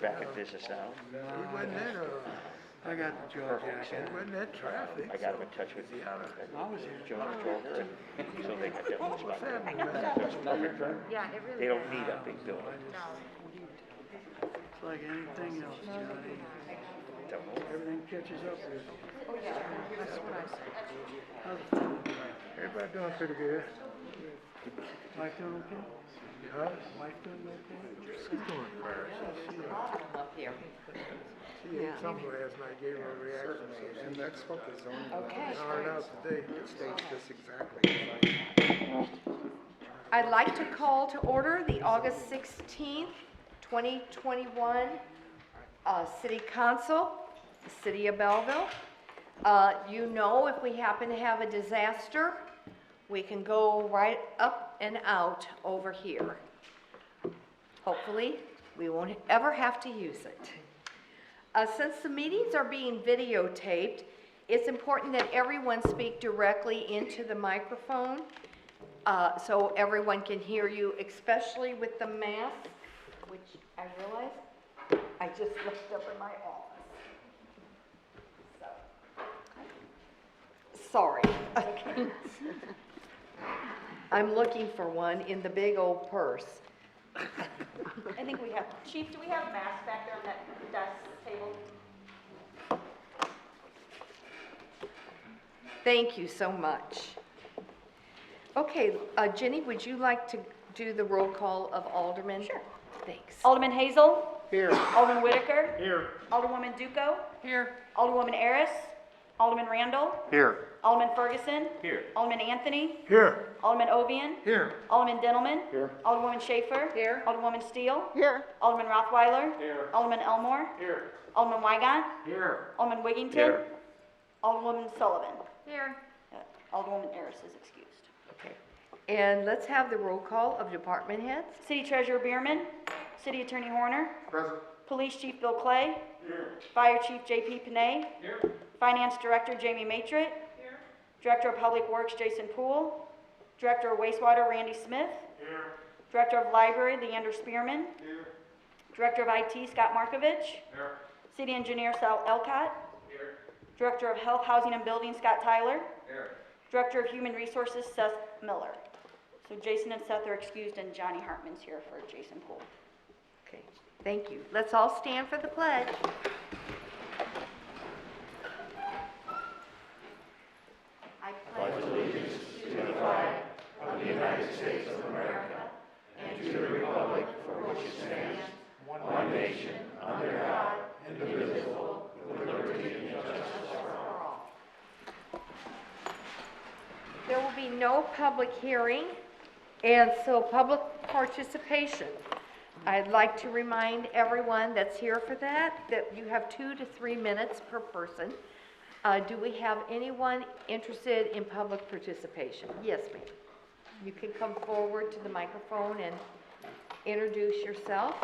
back in business now. We wasn't in I got the jaw jacket. we wasn't in traffic. I got him in touch with I was here. Joe Stroker, so they got that one spot. happening, man? That's perfect for them. Yeah, it really They don't is. need a big building. No. It's like anything else, Johnny. Don't know. Everything catches up with you. Oh, yeah, that's what I said. How's the phone tonight? Everybody doing pretty good. Wife doing okay? Huh? Wife doing okay? She's doing fine. Up here. She ate something last night, gave her a reaction. And that's what the zoning Okay. Hard out today. it states this exactly. I'd like to call to order the August 16th, 2021 City Council, the City of Belleville. You know, if we happen to have a disaster, we can go right up and out over here. Hopefully, we won't ever have to use it. Since the meetings are being videotaped, it's important that everyone speak directly into the microphone so everyone can hear you, especially with the mask, which I realize I just left up in my office. So, sorry. I'm looking for one in the big old purse. I think we have, Chief, do we have masks back there on that desk table? Thank you so much. Okay, Jenny, would you like to do the roll call of aldermen? Sure. Thanks. Alderman Hazel? Here. Alderman Whitaker? Here. Alderwoman Duco? Here. Alderwoman Aris? Alderman Randall? Here. Alderman Ferguson? Here. Alderman Anthony? Here. Alderman Ovian? Here. Alderman Dentelman? Here. Alderwoman Schaefer? Here. Alderwoman Steele? Here. Alderman Rothweiler? Here. Alderman Elmore? Here. Alderman Wygant? Here. Alderman Wiggington? Here. Alderwoman Sullivan? Here. Alderwoman Aris is excused. Okay. And let's have the roll call of department heads. City Treasurer Bierman? City Attorney Horner? Present. Police Chief Bill Clay? Fire Chief J.P. Panay? Finance Director Jamie Matrit? Director of Public Works Jason Poole? Director of Wastewater Randy Smith? Director of Library Leander Spearman? Director of IT Scott Markovich? City Engineer Sal Elcott? Director of Health, Housing and Building Scott Tyler? Director of Human Resources Seth Miller. So Jason and Seth are excused and Johnny Hartman's here for Jason Poole. Okay, thank you. Let's all stand for the pledge. I pledge allegiance to the flag of the United States of America and to the republic for which it stands, one nation, under God, indivisible, with liberty and justice for all. There will be no public hearing, and so public participation. I'd like to remind everyone that's here for that you have 2 to 3 minutes per person. Do we have anyone interested in public participation? Yes, ma'am. You can come forward to the microphone and introduce yourself.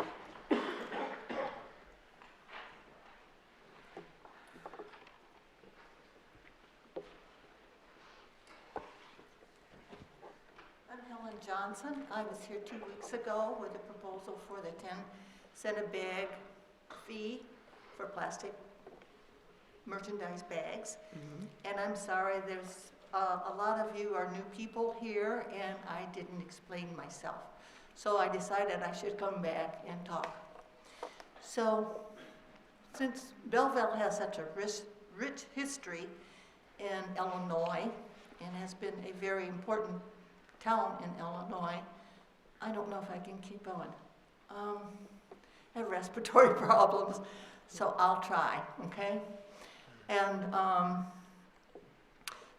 Johnson. I was here 2 weeks ago with a proposal for the 10-cent a bag fee for plastic merchandise bags. And I'm sorry, there's a lot of you are new people here and I didn't explain myself. So I decided I should come back and talk. So since Belleville has such a rich history in Illinois and has been a very important town in Illinois, I don't know if I can keep going. I have respiratory problems, so I'll try, okay? And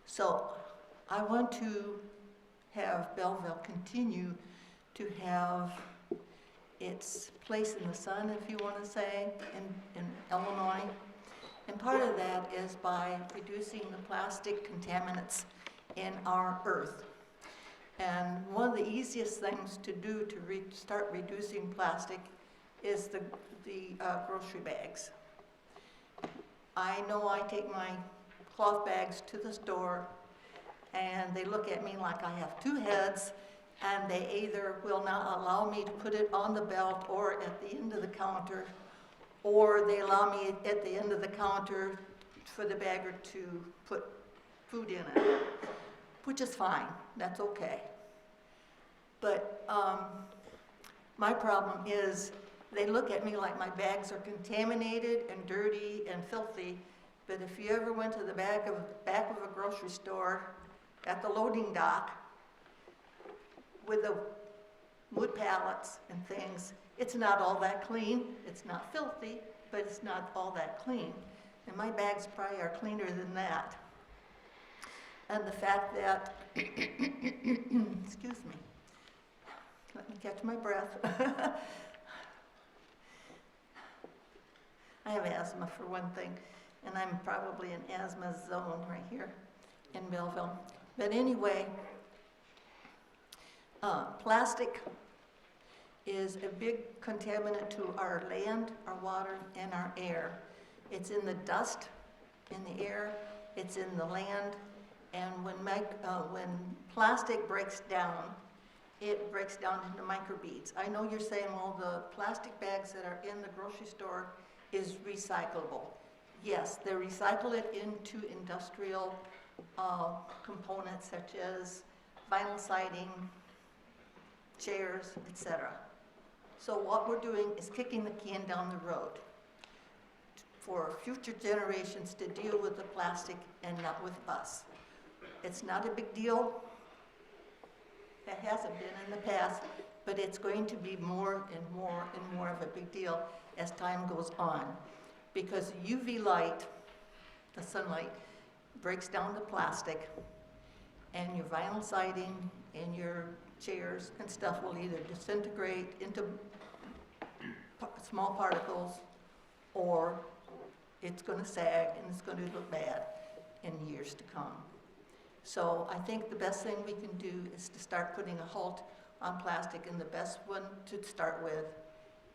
so I want to have Belleville continue to have its place in the sun, if you want to say, in Illinois. And part of that is by reducing the plastic contaminants in our earth. And one of the easiest things to do to start reducing plastic is the grocery bags. I know I take my cloth bags to the store and they look at me like I have two heads, and they either will not allow me to put it on the belt or at the end of the counter, or they allow me at the end of the counter for the bagger to put food in it, which is fine, that's okay. But my problem is they look at me like my bags are contaminated and dirty and filthy, but if you ever went to the back of a grocery store at the loading dock with the wood pallets and things, it's not all that clean. It's not filthy, but it's not all that clean. And my bags probably are cleaner than that. And the fact that, excuse me, let me catch my breath. I have asthma for one thing, and I'm probably in asthma zone right here in Belleville. But anyway, plastic is a big contaminant to our land, our water, and our air. It's in the dust, in the air, it's in the land, and when plastic breaks down, it breaks down into microbeads. I know you're saying, well, the plastic bags that are in the grocery store is recyclable. Yes, they recycle it into industrial components such as vinyl siding, chairs, etc. So what we're doing is kicking the can down the road for future generations to deal with the plastic and not with us. It's not a big deal. It hasn't been in the past, but it's going to be more and more and more of a big deal as time goes on, because UV light, the sunlight, breaks down the plastic, and your vinyl siding and your chairs and stuff will either disintegrate into small particles, or it's going to sag and it's going to look bad in years to come. So I think the best thing we can do is to start putting a halt on plastic, and the best one to start with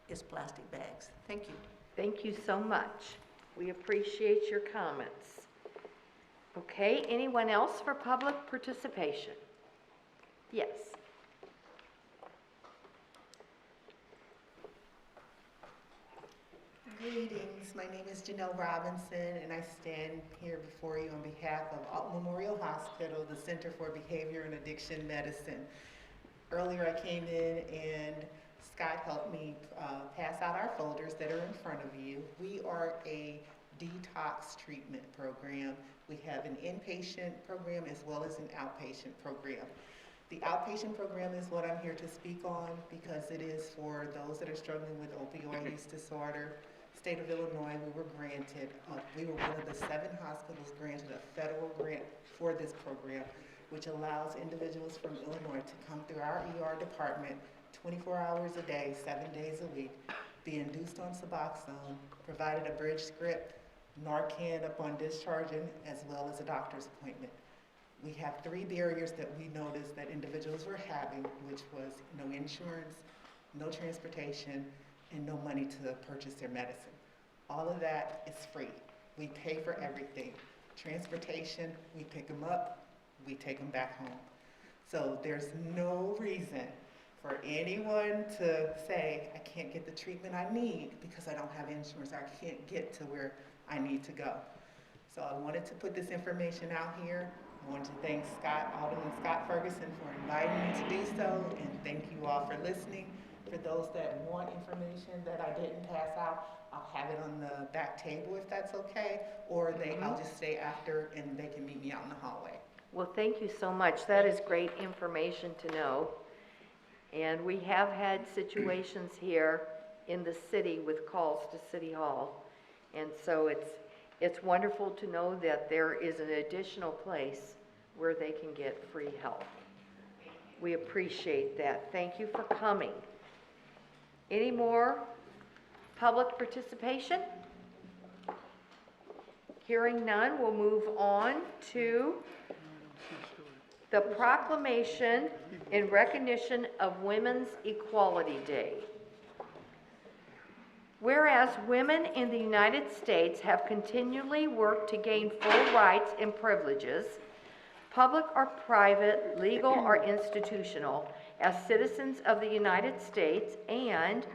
is plastic bags. Thank you. Thank you so much. We appreciate your comments. Okay, anyone else for public participation? Yes. Greetings, my name is Janelle Robinson, and I stand here before you on behalf of Alt Memorial Hospital, the Center for Behavior and Addiction Medicine. Earlier I came in and Scott helped me pass out our folders that are in front of you. We are a detox treatment program. We have an inpatient program as well as an outpatient program. The outpatient program is what I'm here to speak on because it is for those that are struggling with opioid use disorder. State of Illinois, we were one of the 7 hospitals granted a federal grant for this program, which allows individuals from Illinois to come through our ER department 24 hours a day, 7 days a week, be induced on Suboxone, provided a bridge script, Narcan upon discharging, as well as a doctor's appointment. We have 3 barriers that we noticed that individuals were having, which was no insurance, no transportation, and no money to purchase their medicine. All of that is free. We pay for everything. Transportation, we pick them up, we take them back home. So there's no reason for anyone to say, I can't get the treatment I need because I don't have insurance, I can't get to where I need to go. So I wanted to put this information out here. I want to thank Alderman Scott Ferguson for inviting me to do so, and thank you all for listening. For those that want information that I didn't pass out, I'll have it on the back table if that's okay, or I'll just stay after and they can meet me out in the hallway. Well, thank you so much. That is great information to know. And we have had situations here in the city with calls to City Hall. And so it's wonderful to know that there is an additional place where they can get free help. We appreciate that. Thank you for coming. Any more public participation? Hearing none, we'll move on to the proclamation in recognition of Women's Equality Day. Whereas women in the United States have continually worked to gain full rights and privileges, public or private, legal or institutional, as citizens of the United States, and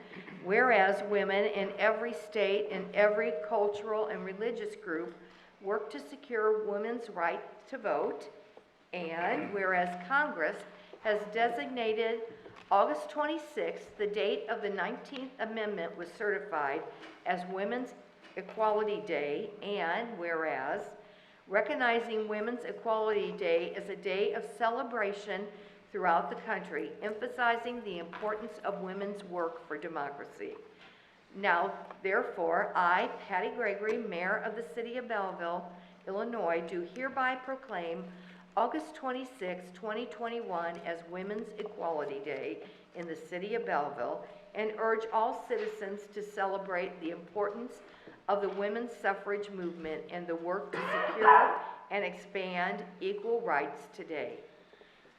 whereas women in every state and every cultural and religious group work to secure women's right to vote, and whereas Congress has designated August 26th, the date of the 19th Amendment was certified as Women's Equality Day, and whereas recognizing Women's Equality Day is a day of celebration throughout the country, emphasizing the importance of women's work for democracy. Now, therefore, I, Patty Gregory, Mayor of the City of Belleville, Illinois, do hereby proclaim August 26, 2021 as Women's Equality Day in the City of Belleville, and urge all citizens to celebrate the importance of the women's suffrage movement and the work to secure and expand equal rights today.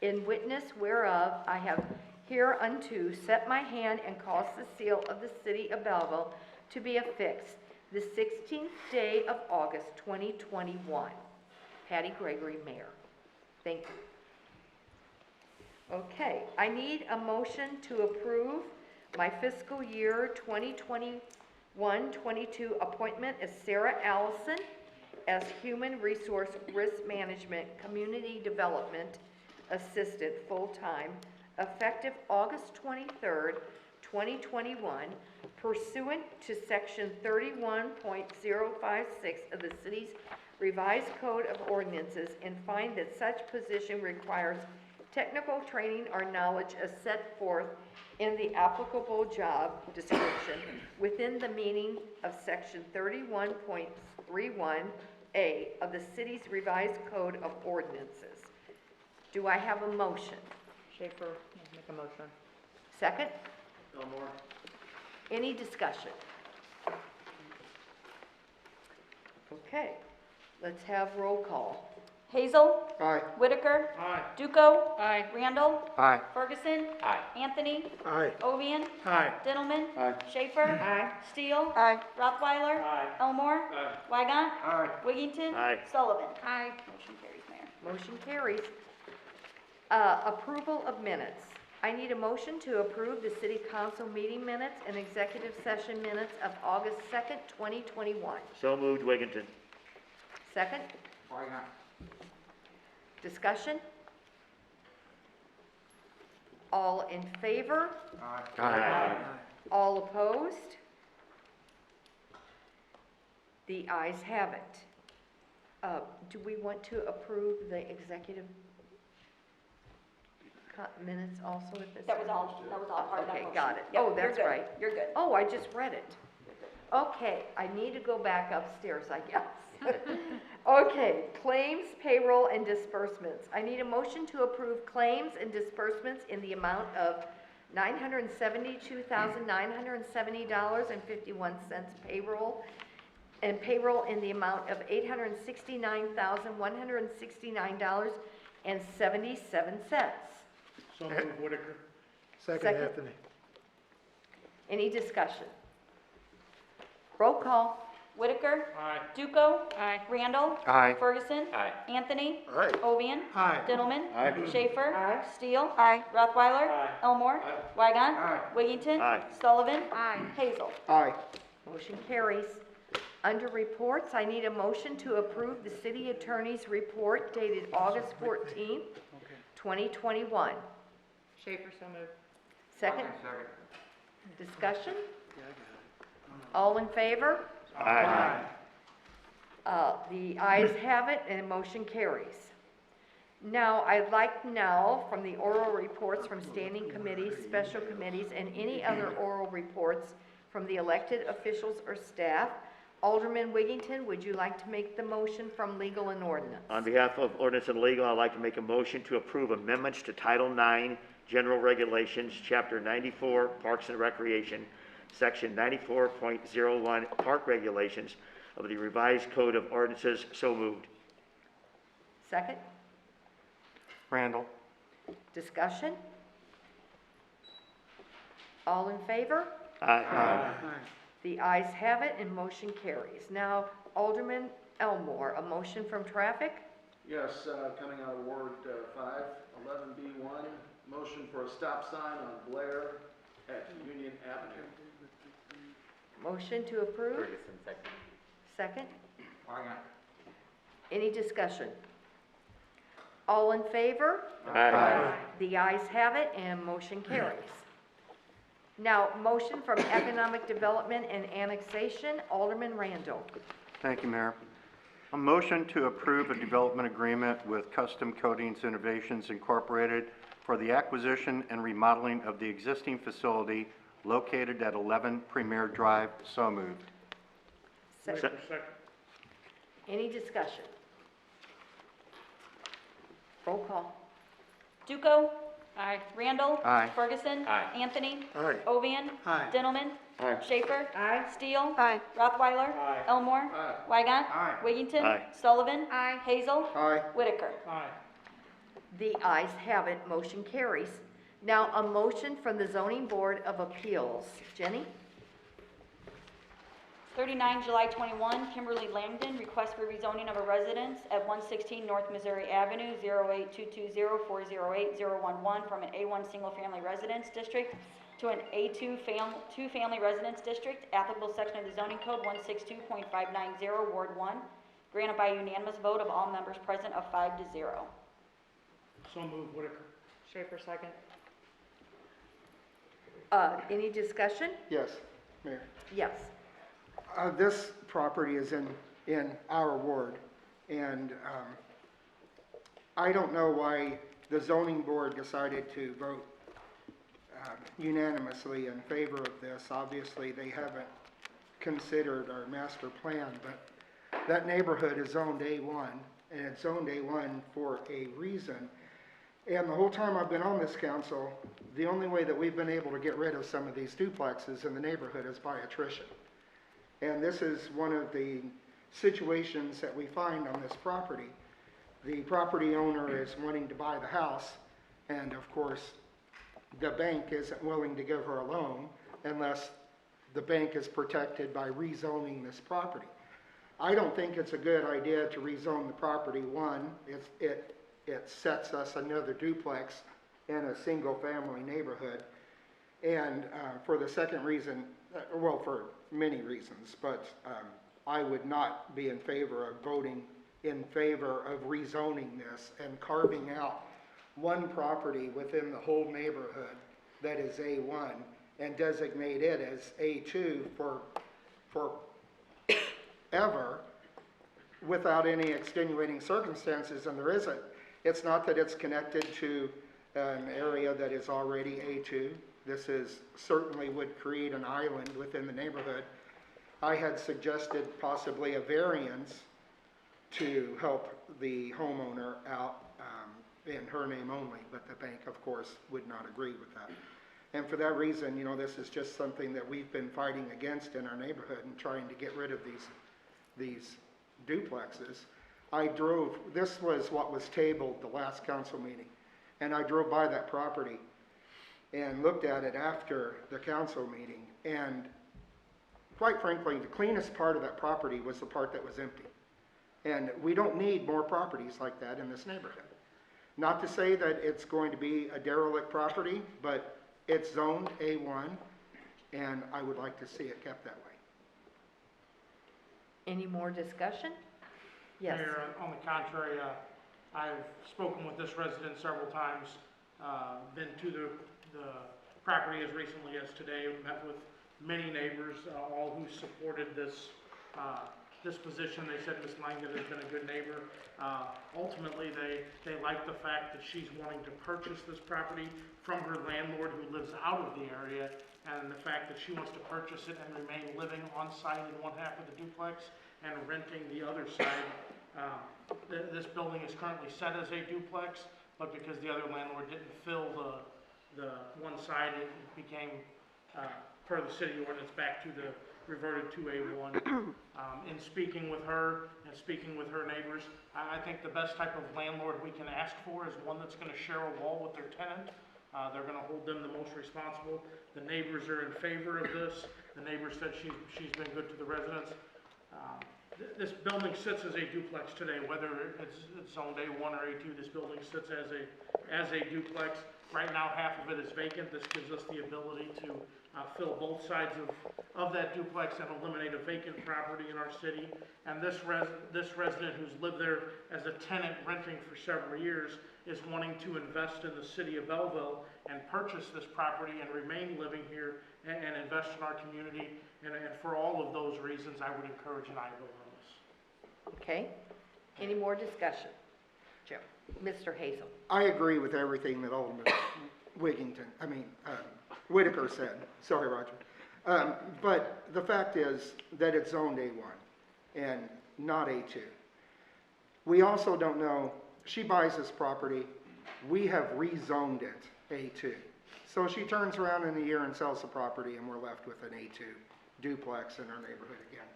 In witness whereof, I have hereunto set my hand and caused the seal of the City of Belleville to be affixed the 16th day of August 2021. Patty Gregory, Mayor. Thank you. Okay, I need a motion to approve my fiscal year 2021-22 appointment as Sarah Allison as Human Resource Risk Management Community Development Assistant full-time, effective August 23rd, 2021, pursuant to Section 31.056 of the city's revised Code of Ordinances, and find that such position requires technical training or knowledge as set forth in the applicable job description within the meaning of Section 31.31A of the city's revised Code of Ordinances. Do I have a motion? Schaefer, make a motion. Second? Elmore. Any discussion? Okay, let's have roll call. Hazel. Aye. Whitaker. Aye. Duco. Aye. Randall. Aye. Ferguson. Aye. Anthony. Aye. Ovian. Aye. Dintelman. Aye. Schaefer. Aye. Steele. Aye. Rothweiler. Aye. Elmore. Aye. Wygant. Aye. Wigington. Aye. Sullivan. Aye. Motion carries, Mayor. Motion carries. Approval of minutes. I need a motion to approve the city council meeting minutes and executive session minutes of August 2nd, 2021. So moved, Wigginton. Second? Discussion? All in favor? Aye. All opposed? The ayes have it. Do we want to approve the executive minutes also at this? That was time? all part of that Okay, motion. got it. Yep, Oh, you're that's good. right. You're good. Oh, I just read it. Okay, I need to go back upstairs, I guess. Okay, claims, payroll, and disbursements. I need a motion to approve claims and disbursements in the amount of $972,970.51 payroll, and payroll in the amount of $869,169.77. So move, Whitaker. Second. Second, Anthony. Any discussion? Roll call. Whitaker. Aye. Duco. Aye. Randall. Aye. Ferguson. Aye. Anthony. Aye. Ovian. Aye. Dintelman. Aye. Schaefer. Aye. Steele. Aye. Rothweiler. Aye. Elmore. Wygant. Aye. Wigington. Aye. Sullivan. Aye. Hazel. Aye. Motion carries. Under reports, I need a motion to approve the city attorney's report dated August 14th, 2021. Schaefer, so moved. Second? Discussion? All in favor? Aye. The ayes have it, and motion carries. Now, I'd like now from the oral reports from standing committees, special committees, and any other oral reports from the elected officials or staff. Alderman Wigington, would you like to make the motion from Legal and Ordinance? On behalf of Ordinance and Legal, I'd like to make a motion to approve amendments to Title IX, General Regulations, Chapter 94, Parks and Recreation, Section 94.01, Park Regulations of the revised Code of Ordinances. So moved. Second? Randall. Discussion? All in favor? Aye. The ayes have it, and motion carries. Now, Alderman Elmore, a motion from traffic? Yes, coming out of Ward 5, 11B1, motion for a stop sign on Blair at Union Avenue. Motion to approve? Ferguson, second. Second? Wagner. Any discussion? All in favor? Aye. The ayes have it and motion carries. Now, motion from Economic Development and Annexation, Alderman Randall. Thank you, Mayor. A motion to approve a development agreement with Custom Coatings Innovations Incorporated for the acquisition and remodeling of the existing facility located at 11 Premier Drive. So moved. Second. Any discussion? Roll call. Duco? Aye. Randall? Aye. Ferguson? Aye. Anthony? Aye. Ovian? Aye. Dintelman? Aye. Schaefer? Aye. Steele? Aye. Rothweiler? Aye. Elmore? Aye. Weigant? Aye. Wiggington? Aye. Sullivan? Aye. Hazel? Aye. Whitaker? Aye. The ayes have it, motion carries. Now, a motion from the Zoning Board of Appeals. Jenny? 39 July 21, Kimberly Langdon, request for rezoning of a residence at 116 North Missouri Avenue, 08220408011, from an A1 single-family residence district to an A2 two-family residence district, applicable section of the zoning code 162.590, Ward 1, granted by unanimous vote of all members present of 5 to 0. So moved, Whitaker. Schaefer, second. Any discussion? Yes, Mayor. Yes. This property is in our ward, and I don't know why the zoning board decided to vote unanimously in favor of this. Obviously, they haven't considered our master plan, but that neighborhood is zoned A1, and it's zoned A1 for a reason. And the whole time I've been on this council, the only way that we've been able to get rid of some of these duplexes in the neighborhood is by attrition. And this is one of the situations that we find on this property. The property owner is wanting to buy the house, and of course, the bank isn't willing to give her a loan unless the bank is protected by rezoning this property. I don't think it's a good idea to rezone the property. One, it sets us another duplex in a single-family neighborhood. And for the second reason, well, for many reasons, but I would not be in favor of voting in favor of rezoning this and carving out one property within the whole neighborhood that is A1 and designate it as A2 for ever without any extenuating circumstances, and there isn't. It's not that it's connected to an area that is already A2. This certainly would create an island within the neighborhood. I had suggested possibly a variance to help the homeowner out in her name only, but the bank, of course, would not agree with that. And for that reason, you know, this is just something that we've been fighting against in our neighborhood and trying to get rid of these duplexes. This was what was tabled the last council meeting, and I drove by that property and looked at it after the council meeting, and quite frankly, the cleanest part of that property was the part that was empty. And we don't need more properties like that in this neighborhood. Not to say that it's going to be a derelict property, but it's zoned A1, and I would like to see it kept that way. Any more discussion? Yes. Mayor, on the contrary, I've spoken with this resident several times, been to the property as recently as today, met with many neighbors, all who supported this position. They said Ms. Langdon has been a good neighbor. Ultimately, they like the fact that she's wanting to purchase this property from her landlord who lives out of the area, and the fact that she wants to purchase it and remain living on site in one half of the duplex and renting the other side. This building is currently set as a duplex, but because the other landlord didn't fill the one side, it became, per the city ordinance, reverted to A1. In speaking with her and speaking with her neighbors, I think the best type of landlord we can ask for is one that's gonna share a wall with their tenant. They're gonna hold them the most responsible. The neighbors are in favor of this. The neighbor said she's been good to the residents. This building sits as a duplex today, whether it's zoned A1 or A2, this building sits as a duplex. Right now, half of it is vacant. This gives us the ability to fill both sides of that duplex and eliminate a vacant property in our city. And this resident who's lived there as a tenant renting for several years is wanting to invest in the city of Belleville and purchase this property and remain living here and invest in our community. And for all of those reasons, I would encourage an aye vote on this. Okay, any more discussion? Joe, Mr. Hazel. I agree with everything that Alderman Whitaker said. Sorry, Roger. But the fact is that it's zoned A1 and not A2. We also don't know, she buys this property, we have rezoned it A2. So she turns around in a year and sells the property and we're left with an A2 duplex in our neighborhood again.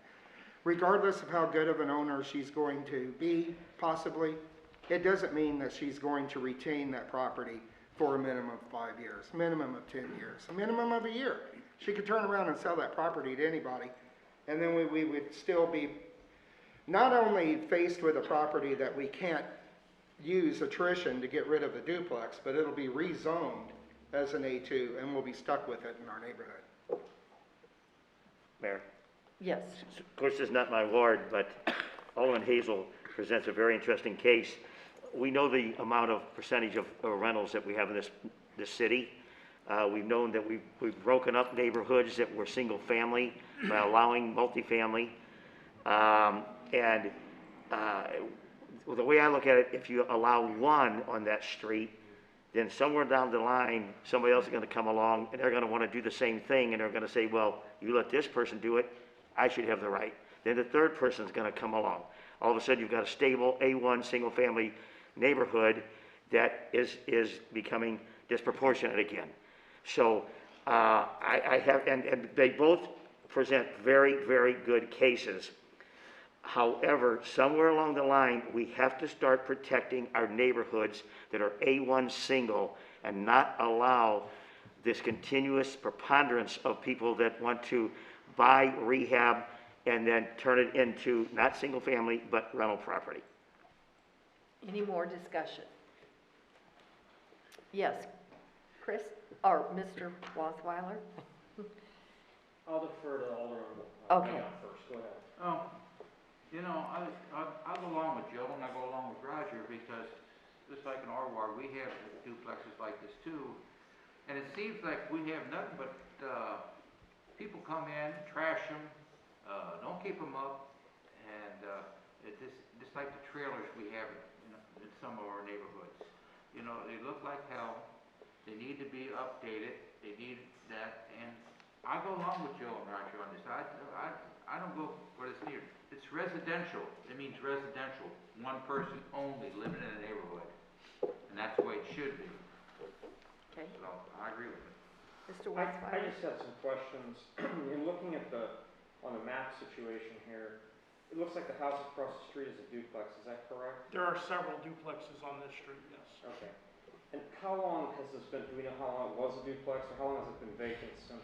Regardless of how good of an owner she's going to be, possibly, it doesn't mean that she's going to retain that property for a minimum of 5 years, minimum of 10 years, a minimum of a year. She could turn around and sell that property to anybody, and then we would still be not only faced with a property that we can't use attrition to get rid of the duplex, but it'll be rezoned as an A2, and we'll be stuck with it in our neighborhood. Mayor, Yes. of course, this is not my ward, but Alderman Hazel presents a very interesting case. We know the amount of percentage of rentals that we have in this city. We've known that we've broken up neighborhoods that were single family by allowing multifamily. The way I look at it, if you allow one on that street, then somewhere down the line, somebody else is going to come along and they're going to want to do the same thing, and they're going to say, well, you let this person do it, I should have the right. Then the third person is going to come along. All of a sudden, you've got a stable A1 single-family neighborhood that is becoming disproportionate again. So and they both present very, very good cases. However, somewhere along the line, we have to start protecting our neighborhoods that are A1 single and not allow this continuous preponderance of people that want to buy, rehab, and then turn it into not single family, but rental property. Any more discussion? Yes, Chris, or Mr. Wasweiler? I'll defer to Alderman. Okay. First, go ahead. I go along with Joe and I go along with Roger because just like in our ward, we have duplexes like this too. And it seems like we have nothing but people come in, trash them, don't keep them up, and it's just like the trailers we have in some of our neighborhoods. You know, they look like hell. They need to be updated. They need that, and I go along with Joe and Roger on this. I don't go where it's needed. It's residential. It means residential. One person only living in a neighborhood, and that's the way it should be. Okay, So I agree with it. Mr. I Wasweiler? just had some questions. In looking at on the map situation here, it looks like the house across the street is a duplex, is that correct? There are several duplexes on this street, yes. Okay. And how long has this been, do we know how long it was a duplex, or how long has it been vacant since?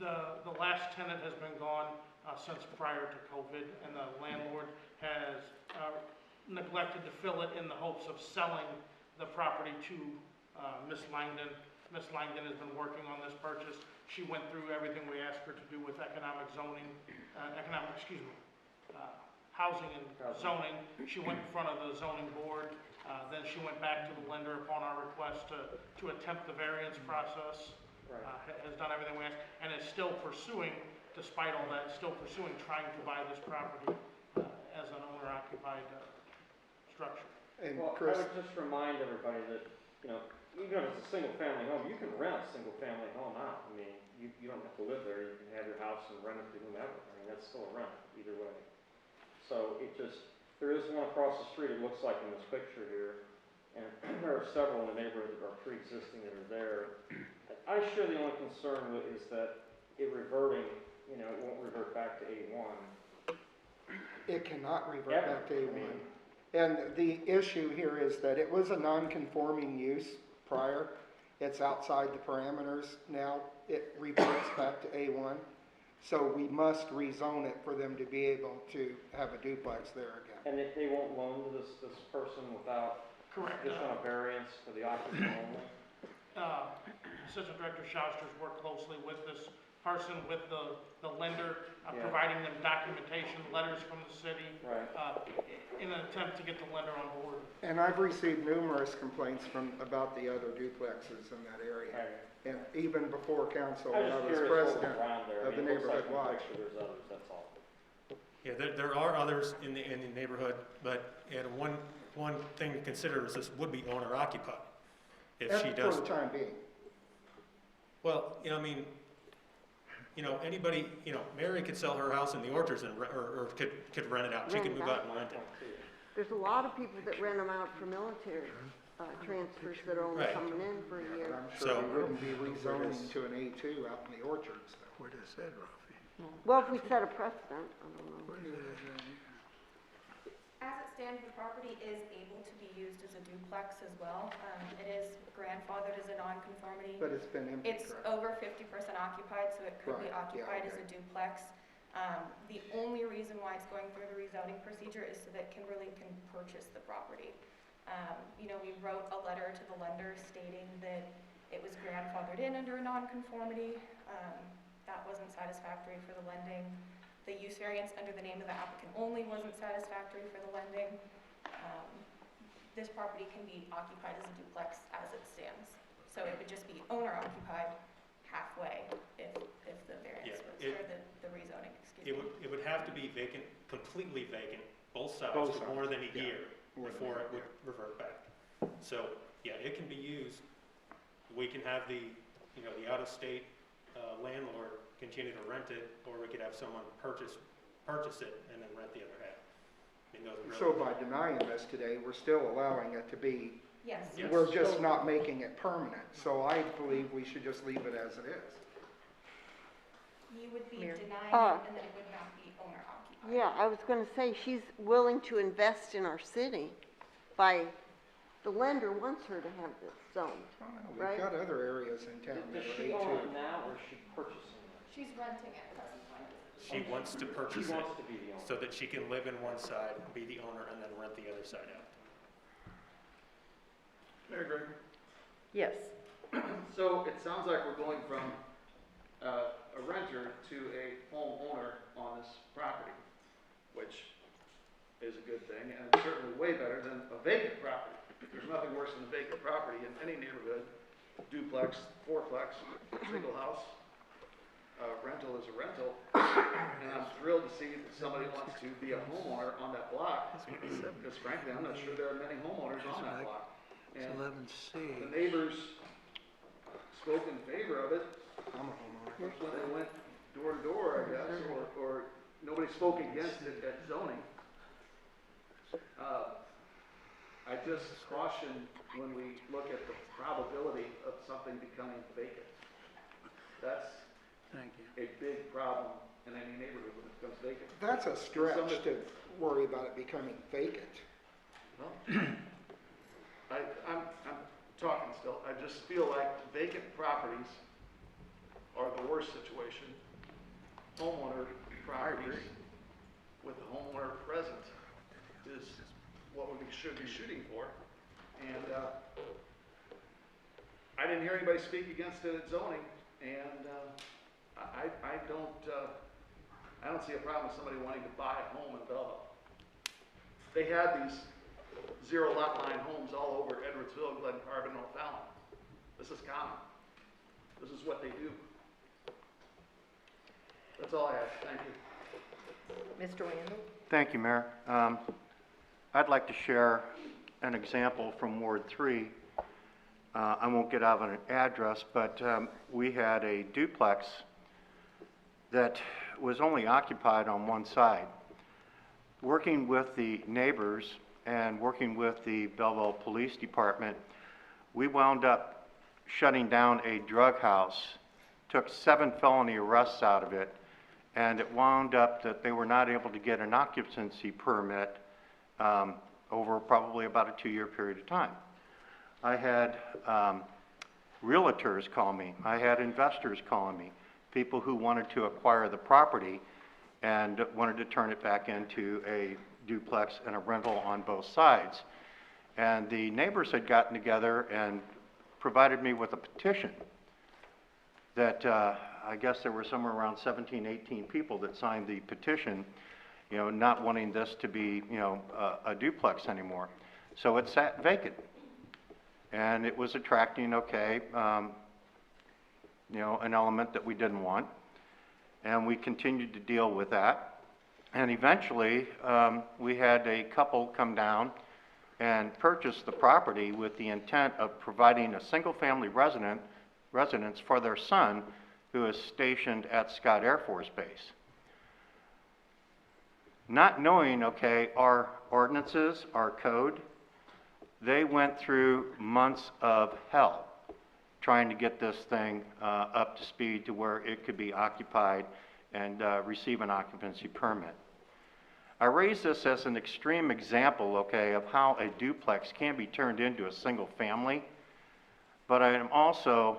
The last tenant has been gone since prior to COVID, and the landlord has neglected to fill it in the hopes of selling the property to Ms. Langdon. Ms. Langdon has been working on this purchase. She went through everything we asked her to do with housing and zoning. She went in front of the zoning board. Then she went back to the lender upon our request to attempt the variance process. Right. Has done everything we asked, and is still pursuing, despite all that, trying to buy this property as an owner-occupied structure. And Well, Chris, I would just remind everybody that, even if it's a single-family home, you can rent a single-family home out. I mean, you don't have to live there. You can have your house and rent it to whomever. I mean, that's still a rent, either way. So there is one across the street, it looks like in this picture here, and there are several in the neighborhood that are pre-existing that are there. I share the only concern is that it reverting, it won't revert back to A1. it cannot revert back to A1. And the issue here is that it was a non-conforming use prior. It's outside the parameters now. It reverts back to A1. So we must rezone it for them to be able to have a duplex there again. And they won't loan to this person without Correct. just on a variance for the occupancy only? Assistant Director Schausters worked closely with this person, with the lender, Yeah. providing them documentation, letters from the city, Right. in an attempt to get the lender on board. And I've received numerous complaints about the other duplexes in that area. Right. And even before council, I when I was was curious what was president around there. I of the mean, it looks like neighborhood in the watch. picture there's others, that's all. Yeah, there are others in the neighborhood, but, and one thing to consider is this would be owner occupied. If she does, For the time being. well, I mean, anybody, Mary could sell her house in the Orchards and, or could rent it out. She could move out and rent it. There's a lot of people that rent them out for military transfers that are only Right. coming in for a year. I'm So- sure we wouldn't be rezoning to an A2 out in the orchards. Where does that, Rafi? Well, if we set a precedent, I don't know. Where does that? As it stands, the property is able to be used as a duplex as well. It is grandfathered as a nonconformity. But it's been empty, It's correct? over 50% occupied, so it could be Right, yeah, occupied as okay. a duplex. The only reason why it's going through the rezoning procedure is so that Kimberly can purchase the property. We wrote a letter to the lender stating that it was grandfathered in under a nonconformity. That wasn't satisfactory for the lending. The use variance under the name of the applicant only wasn't satisfactory for the lending. This property can be occupied as a duplex as it stands. So it would just be owner occupied halfway if the variance Yeah, was, or the rezoning, excuse me. It would have to be vacant, completely vacant, both sides Both for more sides, than a yeah. year More than before a it would revert back. So, yeah, it can be used. We can have the out-of-state landlord continue to rent it, or we could have someone purchase it and then rent the other half. I mean, those are So really- by denying this today, we're still allowing it to be, Yes. Yes. we're just not making it permanent. So I believe we should just leave it as it is. You would be Mary. denying it, and then it would not be owner occupied. Yeah, I was gonna say, she's willing to invest in our city the lender wants her to have this zoned, We've right? got other areas in town that Does are she own it A2. now, or is she purchasing it? She's renting it presently. She wants to purchase She it wants to be the owner. so that she can live in one side, be the owner, and then rent the other side out. Mayor Greg? Yes. So it sounds like we're going from a renter to a homeowner on this property, which is a good thing, and it's certainly way better than a vacant property. There's nothing worse than a vacant property in any neighborhood, duplex, fourplex, single house. Rental is a rental, and I'm thrilled to see that somebody wants to be a homeowner on that block, because frankly, I'm not sure there are many homeowners on that block. It's And 11C. the neighbors spoke in favor of it I'm a homeowner. when they went door to door, I guess, or nobody spoke against it at zoning. I just caution when we look at the probability of something becoming vacant. That's Thank you. a big problem in any neighborhood when it becomes vacant. That's a stretch to worry about it becoming vacant. Well, I'm talking still. I just feel like vacant properties are the worst situation. Homeowner properties with the homeowner present is what we should be shooting for. And I didn't hear anybody speak against it at zoning, and I don't see a problem with somebody wanting to buy a home in Belleville. They had these zero lot line homes all over Edwardsville, Glen Carbon, O'Fallon. This is common. This is what they do. That's all I have. Thank you. Mr. Randall? Thank you, Mayor. I'd like to share an example from Ward 3. I won't get out of an address, but we had a duplex that was only occupied on one side. Working with the neighbors and working with the Belleville Police Department, we wound up shutting down a drug house, took 7 felony arrests out of it, and it wound up that they were not able to get an occupancy permit over probably about a 2-year period of time. I had realtors call me. I had investors calling me. people who wanted to acquire the property and wanted to turn it back into a duplex and a rental on both sides. And the neighbors had gotten together and provided me with a petition that I guess there were somewhere around 17, 18 people that signed the petition, you know, not wanting this to be, you know, a duplex anymore. So it sat vacant. And it was attracting, okay, you know, an element that we didn't want. And we continued to deal with that. And eventually, we had a couple come down and purchase the property with the intent of providing a single-family residence for their son who is stationed at Scott Air Force Base. Not knowing, okay, our ordinances, our code, they went through months of hell trying to get this thing up to speed to where it could be occupied and receive an occupancy permit. I raise this as an extreme example, okay, of how a duplex can be turned into a single family, but I am also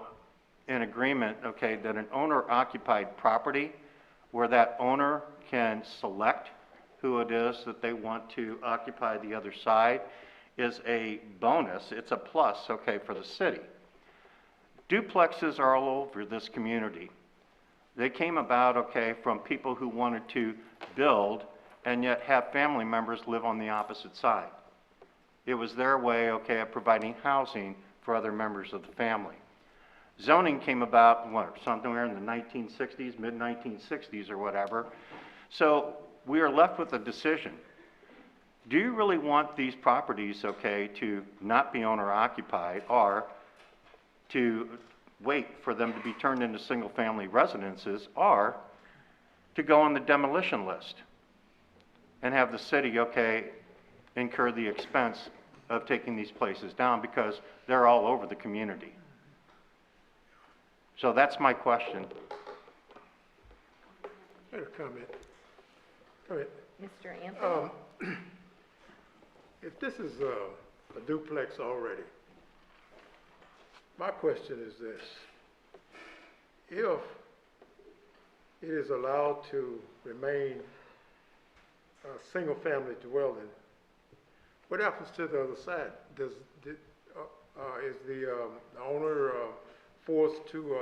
in agreement, okay, that an owner-occupied property where that owner can select who it is that they want to occupy the other side is a bonus. It's a plus, okay, for the city. Duplexes are all over this community. They came about, okay, from people who wanted to build and yet have family members live on the opposite side. It was their way, okay, of providing housing for other members of the family. Zoning came about, what, somewhere in the 1960s, mid-1960s or whatever. So we are left with a decision. Do you really want these properties, okay, to not be owner-occupied or to wait for them to be turned into single-family residences or to go on the demolition list and have the city, okay, incur the expense of taking these places down because they're all over the community? So that's my question. I had a comment. Go ahead. Mr. Anthony? If this is a duplex already, my question is this. If it is allowed to remain a single-family dwelling, what happens to the other side? Is the owner forced to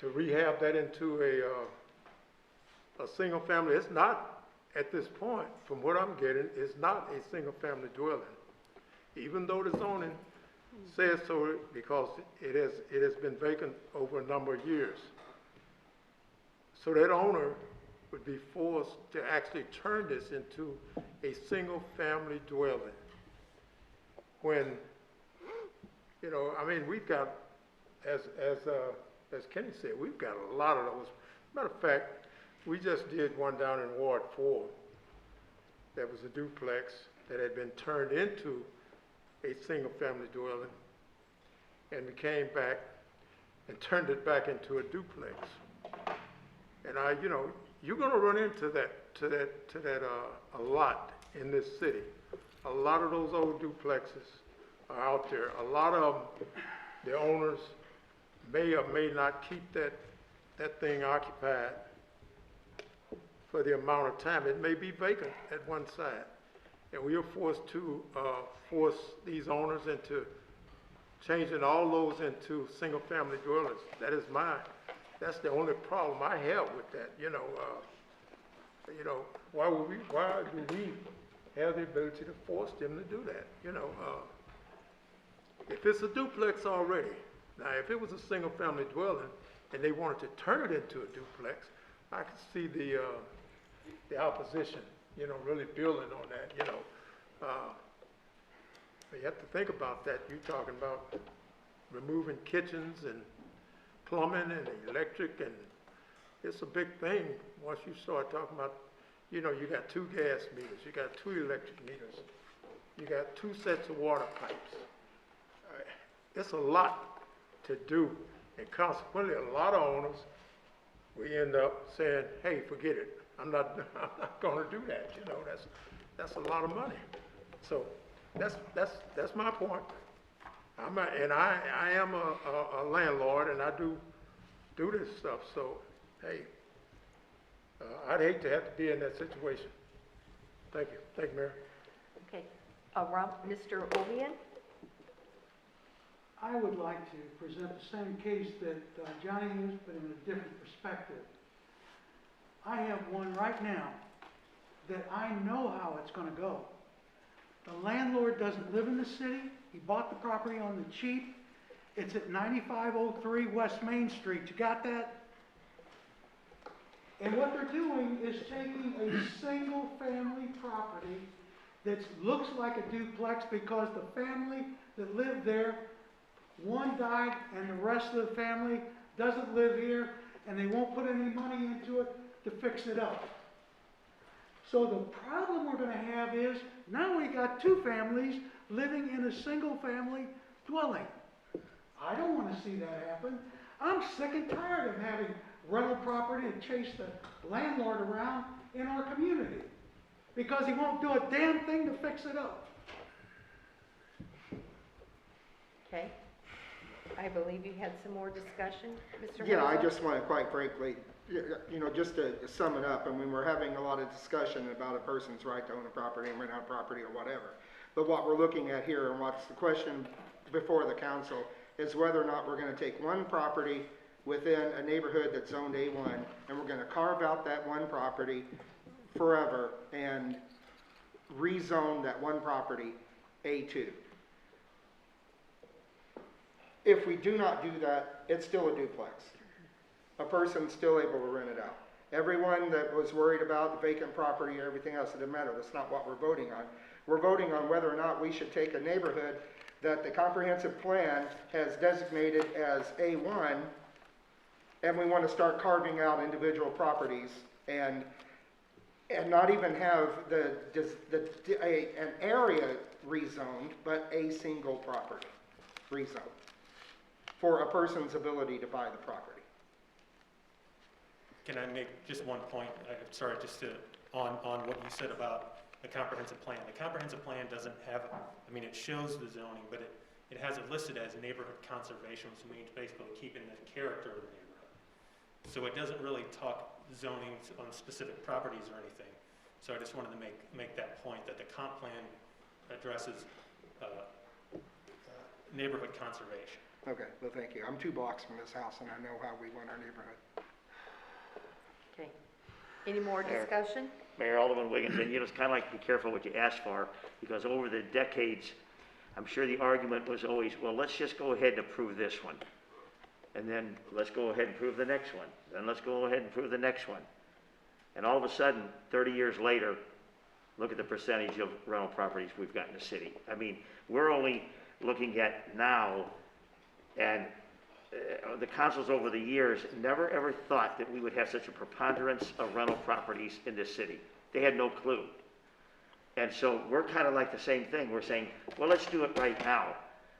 rehab that into a single family? It's not, at this point, from what I'm getting, it's not a single family dwelling. Even though the zoning says so, because it has been vacant over a number of years. So that owner would be forced to actually turn this into a single family dwelling. When, you know, I mean, we've got, as Kenny said, we've got a lot of those. Matter of fact, we just did one down in Ward 4 that was a duplex that had been turned into a single-family dwelling, and we came back and turned it back into a duplex. And you know, you're going to run into that a lot in this city. A lot of those old duplexes are out there. A lot of them, the owners may or may not keep that thing occupied for the amount of time. It may be vacant at one side. And we are forced to force these owners into changing all those into single-family dwellings. That's the only problem I have with that. You know, why do we have the ability to force them to do that? You know, if it's a duplex already, now if it was a single-family dwelling and they wanted to turn it into a duplex, I could see the opposition, you know, really building on that, you know. But you have to think about that. You're talking about removing kitchens and plumbing and electric, and it's a big thing once you start talking about, you know, you got 2 gas meters, you got 2 electric meters, you got 2 sets of water pipes. It's a lot to do, and consequently, a lot of owners, we end up saying, hey, forget it. I'm not going to do that. You know, that's a lot of money. So that's my point. I am a landlord, and I do do this stuff, so, hey, I'd hate to have to be in that situation. Thank you, Mayor. Okay, Mr. Ovian? I would like to present the same case that Johnny used, but in a different perspective. I have one right now that I know how it's gonna go. The landlord doesn't live in the city. He bought the property on the cheap. It's at 9503 West Main Street. You got that? And what they're doing is taking a single-family property that looks like a duplex because the family that lived there, one died and the rest of the family doesn't live here, and they won't put any money into it to fix it up. So the problem we're going to have is now we got two families living in a single-family dwelling. I don't want to see that happen. I'm sick and tired of having rental property and chase the landlord around in our community because he won't do a damn thing to fix it up. Okay. I believe you had some more discussion, Mr. Yeah, I Hazel? just want to quite frankly, just to sum it up, I mean, we're having a lot of discussion about a person's right to own a property and rent out property or whatever. But what we're looking at here and what's the question before the council is whether or not we're going to take one property within a neighborhood that's zoned A1 and we're going to carve out that one property forever and rezone that one property A2. If we do not do that, it's still a duplex. A person's still able to rent it out. Everyone that was worried about the vacant property or everything else, it doesn't matter. That's not what we're voting on. We're voting on whether or not we should take a neighborhood that the comprehensive plan has designated as A1, and we want to start carving out individual properties and not even have an area rezoned, but a single property rezoned for a person's ability to buy the property. Can I make just one point? Sorry, just on what you said about the comprehensive plan. The comprehensive plan doesn't have, I mean, it shows the zoning, but it has it listed as neighborhood conservation, which means basically keeping the character of the neighborhood. So it doesn't really talk zoning on specific properties or anything. So I just wanted to make that point that the comp plan addresses neighborhood conservation. Okay, well, thank you. I'm 2 blocks from this house, and I know how we want our neighborhood. Okay. Any more discussion? Mayor, Alderman Wiggins, and it's kind of like be careful what you ask for, because over the decades, I'm sure the argument was always, well, let's just go ahead and approve this one. And then let's go ahead and approve the next one. Then let's go ahead and approve the next one. And all of a sudden, 30 years later, look at the percentage of rental properties we've got in the city. I mean, we're only looking at now, and the councils over the years never ever thought that we would have such a preponderance of rental properties in this city. They had no clue. And so we're kind of like the same thing. We're saying, well, let's do it right now.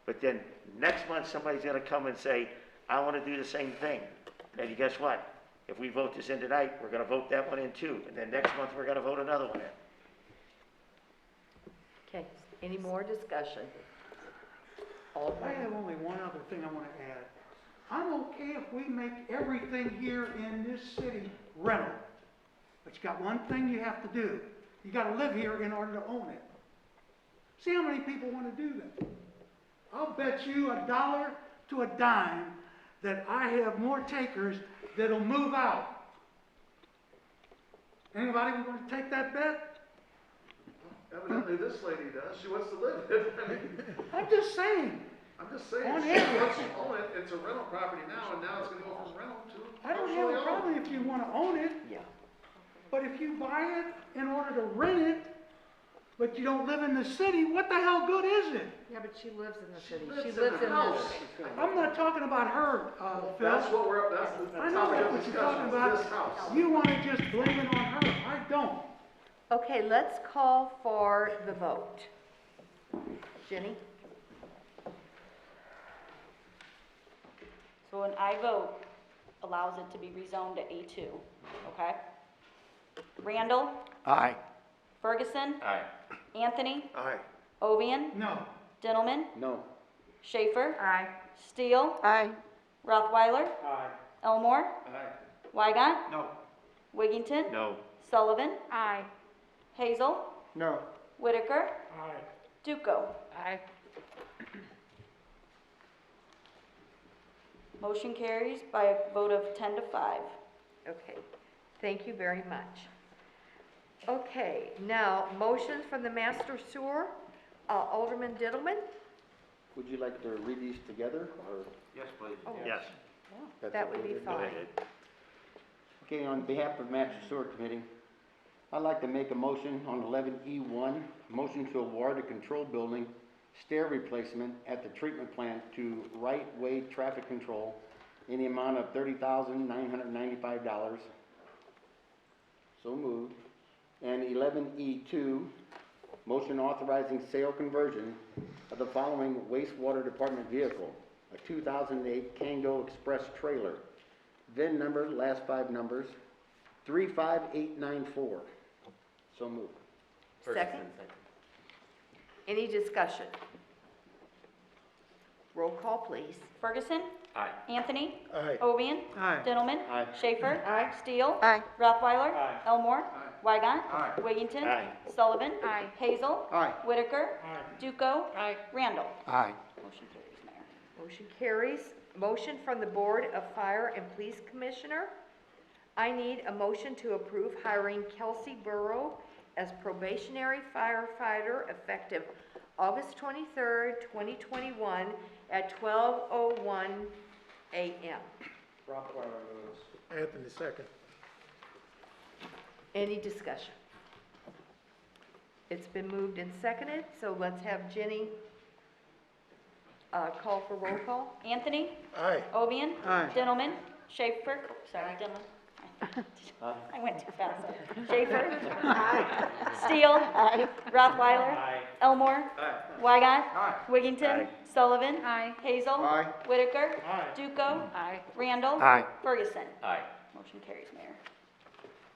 But then next month, somebody's going to come and say, I want to do the same thing. And guess what? If we vote this in tonight, we're going to vote that one in too. And then next month, we're going to vote another one in. Okay. Any more discussion? I have only one other thing I want to add. I'm okay if we make everything here in this city rental. But you got one thing you have to do. You got to live here in order to own it. See how many people want to do that. I'll bet you $1 to a dime that I have more takers that'll move out. Anybody want to take that bet? Evidently, this lady does. She wants to live it. I mean, I'm just saying. I'm just saying, On she average. wants to own it. It's a rental property now, and now it's going to go from rental to I don't have a problem if you want to own it. Yeah. But if you buy it in order to rent it, but you don't live in the city, what the hell good is it? Yeah, but she lives in the city. lives She lives in in the house. this. I'm not talking about her, Phil. That's what we're, that's the I know topic of what you're talking discussion, about. is this house. You want to just blame it on her. I don't. Okay, let's call for the vote. Jenny? So an I vote allows it to be rezoned to A2, okay? Randall, Aye. Ferguson, Aye. Anthony, Aye. Ovian, No. Dintelman, No. Schaefer, Aye. Steele, Aye. Rothweiler, Aye. Elmore? Aye. Wygant? No. Wiggington? No. Sullivan? Aye. Hazel? No. Whitaker? Aye. Duco? Aye. Motion carries by a vote of 10 to 5. Okay, thank you very much. Okay, now, motions from the master sewer, Alderman Diddleman? Would you like to read these together, or? Yes, please. Oh, Yes. that's that would okay be with Go fine. ahead. Okay, on behalf of Master Sewer Committee, I'd like to make a motion on 11E1, motion to award a control building stair replacement at the treatment plant to Right Way Traffic Control in the amount of $30,995. So moved. And 11E2, motion authorizing sale conversion of the following wastewater department vehicle, a 2008 Kango Express trailer. VIN number, last 5 numbers, 35894. So moved. Second? Any discussion? Roll call, please. Ferguson? Aye. Anthony? Aye. Ovian? Aye. Dintelman? Aye. Schaefer? Aye. Steele? Aye. Rothweiler? Aye. Elmore? Wygant? Aye. Wiggington? Aye. Sullivan? Aye. Hazel? Aye. Whitaker? Aye. Duco? Aye. Randall? Aye. Motion carries, Mayor. Motion carries. Motion from the Board of Fire and Police Commissioner. I need a motion to approve hiring Kelsey Burrow as probationary firefighter effective August 23rd, 2021 at 12:01 a.m. Rothweiler moves. Anthony second. Any discussion? It's been moved and seconded, so let's have Jenny call for roll call. Anthony? Aye. Ovian? Aye. Dintelman? Schaefer? Sorry, Dintelman. I went too fast. Schaefer? Steele? Rothweiler? Elmore? Wygant? Wiggington? Aye. Sullivan? Aye. Hazel? Aye. Whitaker? Aye. Duco? Aye. Randall? Aye. Ferguson? Aye. Motion carries, Mayor.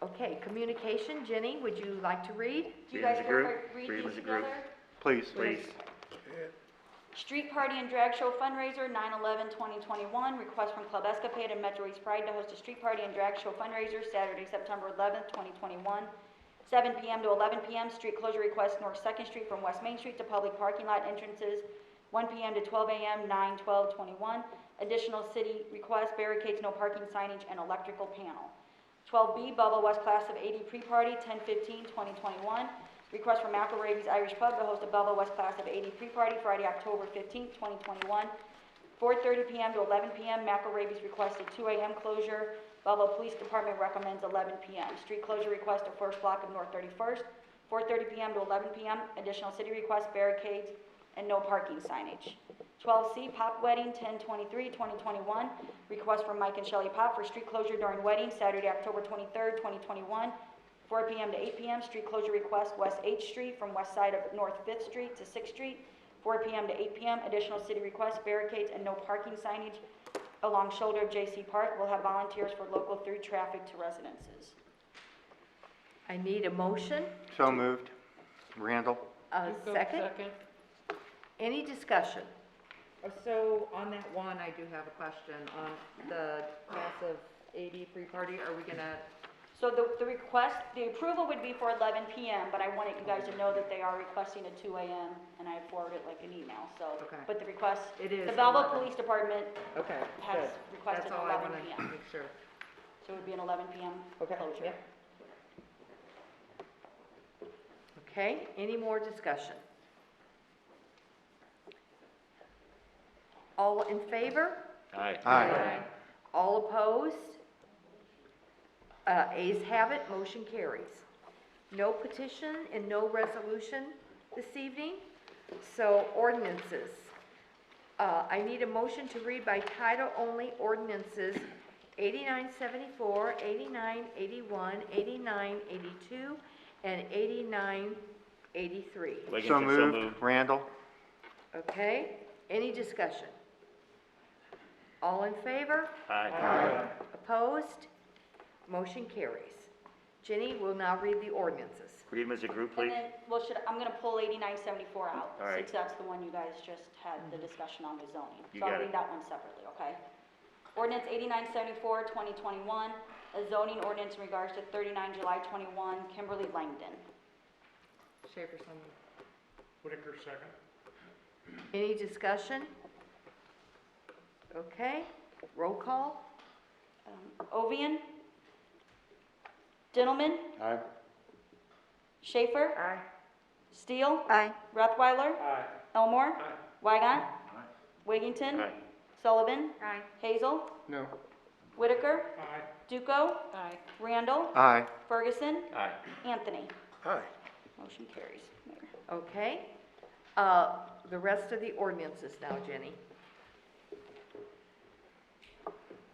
Okay, communication, Jenny, would you like to read? Do you Read 'em guys as a group. read Read 'em these as a group. together? Please. Please. Street Party and Drag Show fundraiser, 9/11/2021. Request from Club Escapade and Metro East Pride to host a Street Party and Drag Show fundraiser Saturday, September 11th, 2021, 7 p.m. to 11 p.m. Street closure request North 2nd Street from West Main Street to public parking lot entrances, 1 p.m. to 12 a.m., 9/12/21. Additional city request barricades, no parking signage, and electrical panel. 12B, Belleville West Class of 80 pre-party, 10/15/2021. Request from McElraby's Irish Pub to host a Belleville West Class of 80 pre-party Friday, October 15th, 2021. 4:30 p.m. to 11 p.m. McElraby's requested 2 a.m. closure. Belleville Police Department recommends 11 p.m. Street closure request of first block of North 31st. 4:30 p.m. to 11 p.m. Additional city request barricades and no parking signage. 12C, Pop Wedding, 10/23/2021. Request from Mike and Shelley Pop for street closure during wedding, Saturday, October 23rd, 2021. 4 p.m. to 8 p.m. Street closure request West 8th Street from west side of North 5th Street to 6th Street. 4 p.m. to 8 p.m. Additional city request barricades and no parking signage along shoulder of J.C. Park. We'll have volunteers for local through traffic to residences. I need a motion. So moved. Randall? A Duco, second? Any discussion? So on that one, I do have a question on the class of 80 pre-party. Are we gonna, So the request, the approval would be for 11 p.m., but I wanted you guys to know that they are requesting a 2 a.m., and I forwarded like an email, so. Okay. But the request, it is the Belleville 11. Police Department Okay, has good. requested That's all I 11 wanted to p.m. make sure. So it would be an 11 p.m. Okay, closure. yep. Okay, any more discussion? All in favor? Aye. Aye. All opposed? Ayes have it, motion carries. No petition and no resolution this evening, so ordinances. I need a motion to read by title only ordinances 8974, 8981, 8982, and 8983. So moved. Randall? Okay, any discussion? All in favor? Aye. Opposed? Motion carries. Jenny will now read the ordinances. Read them as a group, And please. then, well, I'm gonna pull 8974 out, All right. since that's the one you guys just had the discussion on with zoning. You So I'll got it. read that one separately, okay? Ordinance 8974, 2021, a zoning ordinance in regards to 39 July 21, Kimberly Langdon. Schaefer, so moved. Whitaker, second. Any discussion? Okay, roll call? Ovian. Dintelman. Aye. Schaefer. Aye. Steele. Aye. Rothweiler. Aye. Elmore. Weigant. Wiggington. Aye. Sullivan. Aye. Hazel. No. Whitaker. Aye. Duco. Aye. Randall. Aye. Ferguson. Aye. Anthony. Aye. Motion carries. Mayor. Okay. The rest of the ordinances now, Jenny.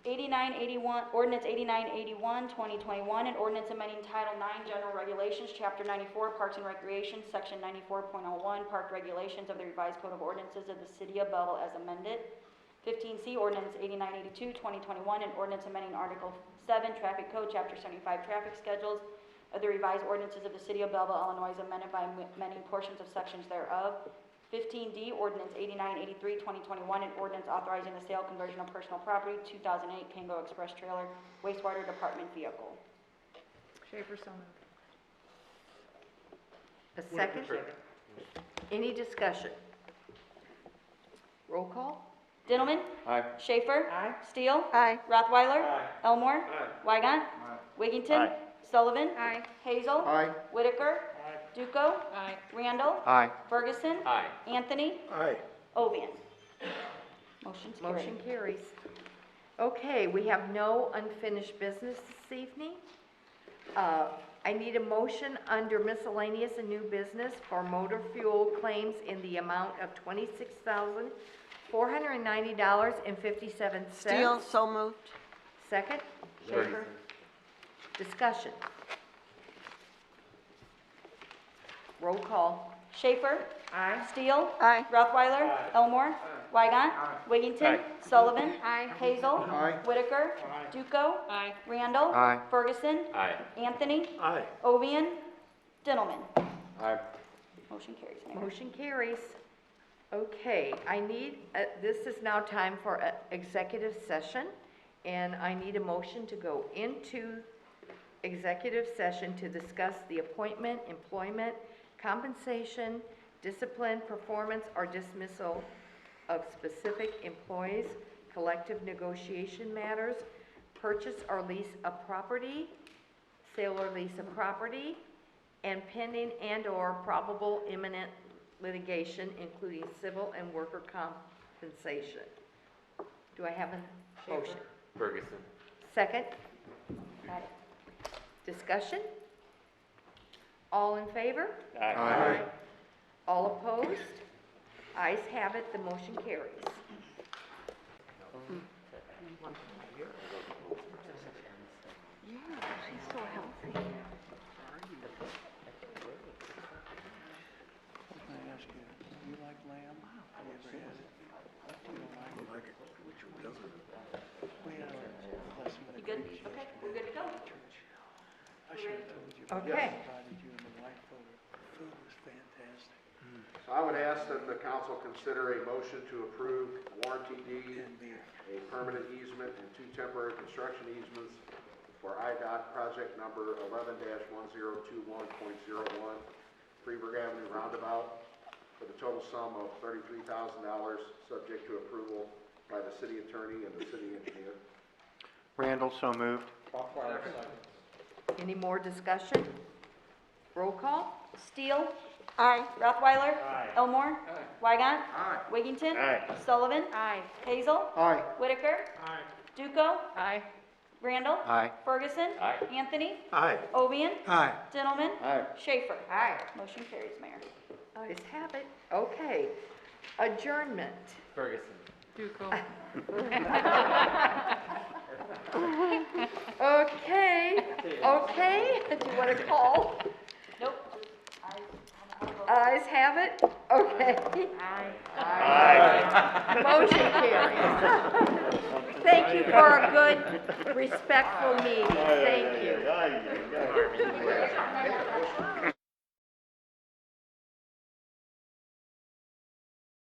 8981, Ordinance 8981, 2021, an ordinance amending Title 9 General Regulations, Chapter 94, Parks and Recreation, Section 94.01, Park Regulations of the Revised Code of Ordinances of the City of Belleville as amended. 15C, Ordinance 8982, 2021, an ordinance amending Article 7, Traffic Code, Chapter 75, Traffic Schedules of the Revised Ordinances of the City of Belleville, Illinois, as amended by amending portions of sections thereof. 15D, Ordinance 8983, 2021, an ordinance authorizing the sale, conversion of personal property, 2008 Kango Express Trailer, wastewater department vehicle. Schaefer, so moved. A second? Any discussion? Roll call? Dintelman. Aye. Schaefer. Aye. Steele. Aye. Rothweiler. Aye. Elmore. Aye. Weigant. Wiggington. Aye. Sullivan. Aye. Hazel. Aye. Whitaker. Aye. Duco. Aye. Randall. Aye. Ferguson. Aye. Anthony. Aye. Ovian. Motion's carried. Motion carries. Okay, we have no unfinished business this evening. I need a motion under miscellaneous and new business for motor fuel claims in the amount of $26,490.57. Steele, so moved. Second? Schaefer? Discussion. Roll call. Schaefer. Aye. Steele. Aye. Rothweiler. Aye. Elmore. Weigant. Wiggington. Aye. Sullivan. Aye. Hazel. Aye. Whitaker. Aye. Duco. Aye. Randall. Aye. Ferguson. Aye. Anthony. Aye. Ovian. Dintelman. Aye. Motion carries. Mayor. Motion carries. Okay, I need, this is now time for an executive session, and I need a motion to go into executive session to discuss the appointment, employment, compensation, discipline, performance, or dismissal of specific employees, collective negotiation matters, purchase or lease of property, sale or lease of property, and pending and/or probable imminent litigation, including civil and worker compensation. Do I have a motion? Ferguson. Second? Got it. Discussion? All in favor? Aye. All opposed? Ayes have it, the motion carries. Yeah, she's so healthy. Let me ask you, you like lamb? Have you ever had it? Do you like it? Like it. Which one doesn't? We had a lesson with a You good? Greek Okay, sister we're good to go. at church. I should have told you. Okay. I invited you and the wife over. Food was fantastic. So I would ask that the council consider a motion to approve warranty deed, And beer. a permanent easement, and 2 temporary construction easements for IDOT project number 11-1021.01, Freeburg Avenue Roundabout, for the total sum of $33,000, subject to approval by the city attorney and the city engineer. Randall, so moved. Rothweiler, second. Any more discussion? Roll call? Steele. Aye. Rothweiler. Aye. Elmore. Aye. Weigant. Aye. Wiggington. Aye. Sullivan. Aye. Hazel. Aye. Whitaker. Aye. Duco. Aye. Randall. Aye. Ferguson. Aye. Anthony. Aye. Ovian. Aye. Dintelman. Aye. Schaefer. Aye. Motion carries, Mayor. Ayes have it. Okay. Adjournment. Ferguson. Duco. Okay, okay, do you want to call? Nope. Ayes have it? Okay. Aye. Aye. Motion carries. Thank you for a good, respectful meeting. Thank you. Aye.